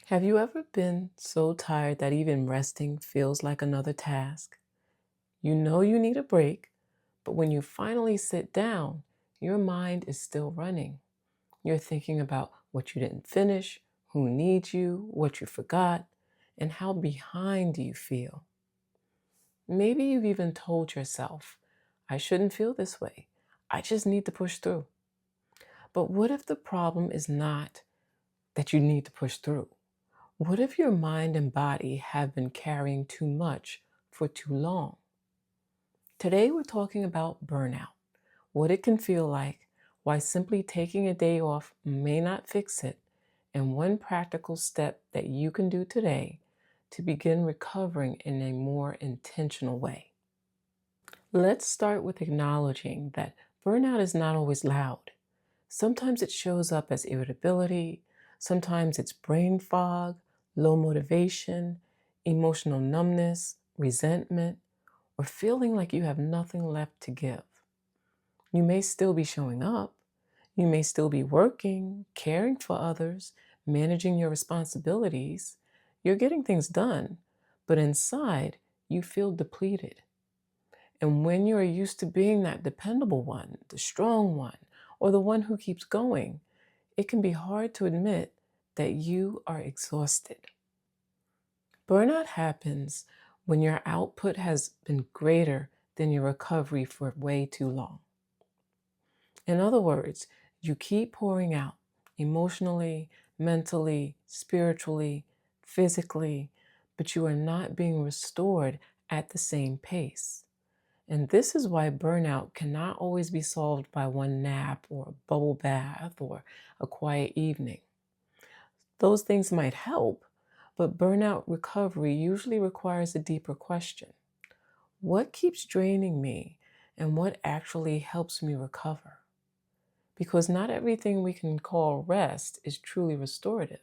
Have you ever been so tired that even resting feels like another task? You know you need a break, but when you finally sit down, your mind is still running. You're thinking about what you didn't finish, who needs you, what you forgot, and how behind you feel. Maybe you've even told yourself, I shouldn't feel this way. I just need to push through. But what if the problem is not that you need to push through? What if your mind and body have been carrying too much for too long? Today, we're talking about burnout, what it can feel like, why simply taking a day off may not fix it, and one practical step that you can do today to begin recovering in a more intentional way. Let's start with acknowledging that burnout is not always loud. Sometimes it shows up as irritability, sometimes it's brain fog, low motivation, emotional numbness, resentment, or feeling like you have nothing left to give. You may still be showing up, you may still be working, caring for others, managing your responsibilities. You're getting things done, but inside you feel depleted. And when you are used to being that dependable one, the strong one, or the one who keeps going, it can be hard to admit that you are exhausted. Burnout happens when your output has been greater than your recovery for way too long. In other words, you keep pouring out emotionally, mentally, spiritually, physically, but you are not being restored at the same pace. And this is why burnout cannot always be solved by one nap or a bubble bath or a quiet evening. Those things might help, but burnout recovery usually requires a deeper question. What keeps draining me and what actually helps me recover? Because not everything we can call rest is truly restorative.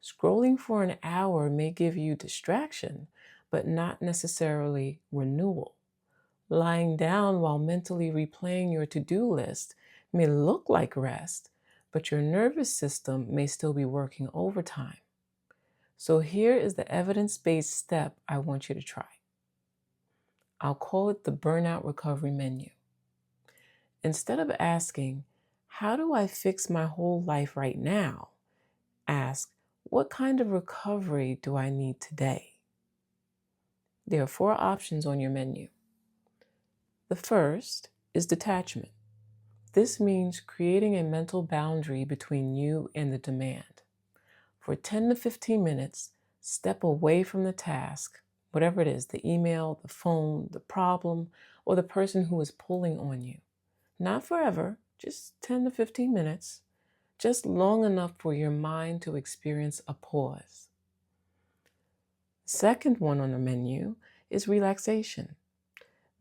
Scrolling for an hour may give you distraction, but not necessarily renewal. Lying down while mentally replaying your to-do list may look like rest, but your nervous system may still be working overtime. So here is the evidence-based step I want you to try. I'll call it the burnout recovery menu. Instead of asking, how do I fix my whole life right now? Ask, what kind of recovery do I need today? There are 4 options on your menu. The first is detachment. This means creating a mental boundary between you and the demand. For 10 to 15 minutes, step away from the task, whatever it is, the email, the phone, the problem, or the person who is pulling on you. Not forever, just 10 to 15 minutes, just long enough for your mind to experience a pause. The second one on the menu is relaxation.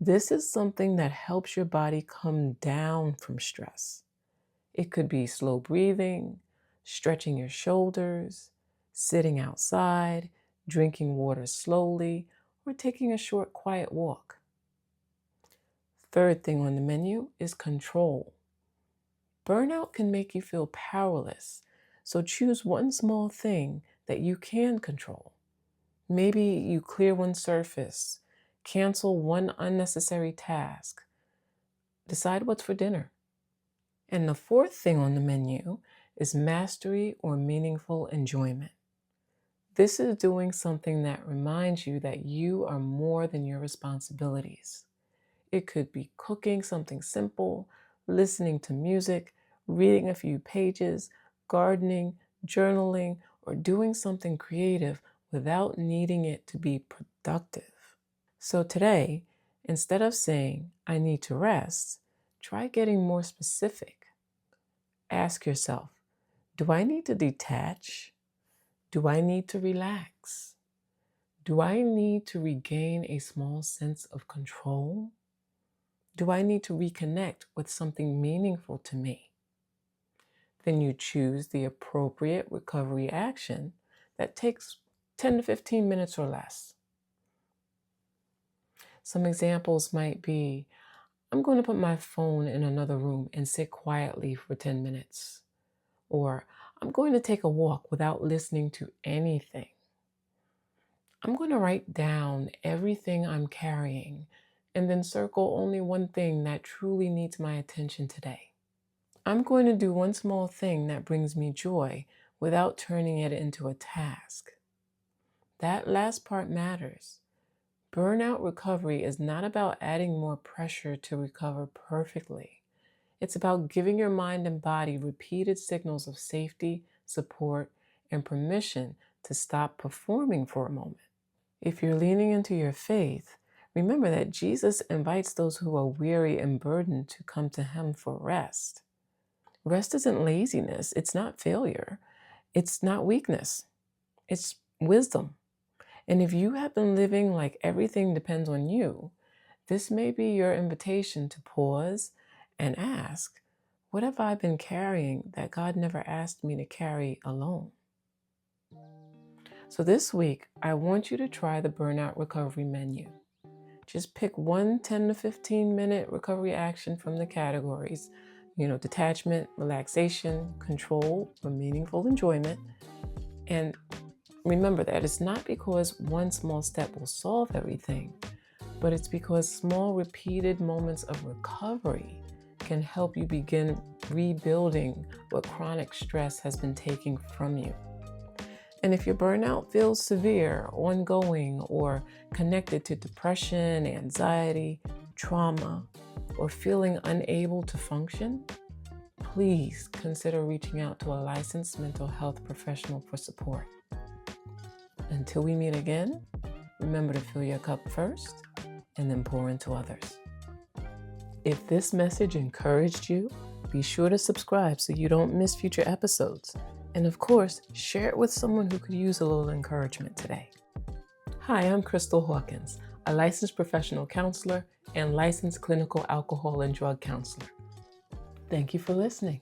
This is something that helps your body come down from stress. It could be slow breathing, stretching your shoulders, sitting outside, drinking water slowly, or taking a short, quiet walk. Third thing on the menu is control. Burnout can make you feel powerless, so choose one small thing that you can control. Maybe you clear one surface, cancel one unnecessary task, decide what's for dinner. And the fourth thing on the menu is mastery or meaningful enjoyment. This is doing something that reminds you that you are more than your responsibilities. It could be cooking something simple, listening to music, reading a few pages, gardening, journaling, or doing something creative without needing it to be productive. So today, instead of saying, I need to rest, try getting more specific. Ask yourself, do I need to detach? Do I need to relax? Do I need to regain a small sense of control? Do I need to reconnect with something meaningful to me? Then you choose the appropriate recovery action that takes 10 to 15 minutes or less. Some examples might be, I'm going to put my phone in another room and sit quietly for 10 minutes. Or I'm going to take a walk without listening to anything. I'm going to write down everything I'm carrying and then circle only one thing that truly needs my attention today. I'm going to do one small thing that brings me joy without turning it into a task. That last part matters. Burnout recovery is not about adding more pressure to recover perfectly. It's about giving your mind and body repeated signals of safety, support, and permission to stop performing for a moment. If you're leaning into your faith, remember that Jesus invites those who are weary and burdened to come to him for rest. Rest isn't laziness, it's not failure, it's not weakness, it's wisdom. And if you have been living like everything depends on you, this may be your invitation to pause and ask, what have I been carrying that God never asked me to carry alone? So this week, I want you to try the Burnout Recovery menu. Just pick one 10 to 15 minute recovery action from the categories, detachment, relaxation, control, or meaningful enjoyment. And remember that it's not because one small step will solve everything, but it's because small repeated moments of recovery can help you begin rebuilding what chronic stress has been taking from you. And if your burnout feels severe, ongoing, or connected to depression, anxiety, trauma, or feeling unable to function, please consider reaching out to a licensed mental health professional for support. Until we meet again, remember to fill your cup first and then pour into others. If this message encouraged you, be sure to subscribe so you don't miss future episodes. And of course, share it with someone who could use a little encouragement today. Hi, I'm Crystal Hawkins, a licensed professional counselor and licensed clinical alcohol and drug counselor. Thank you for listening.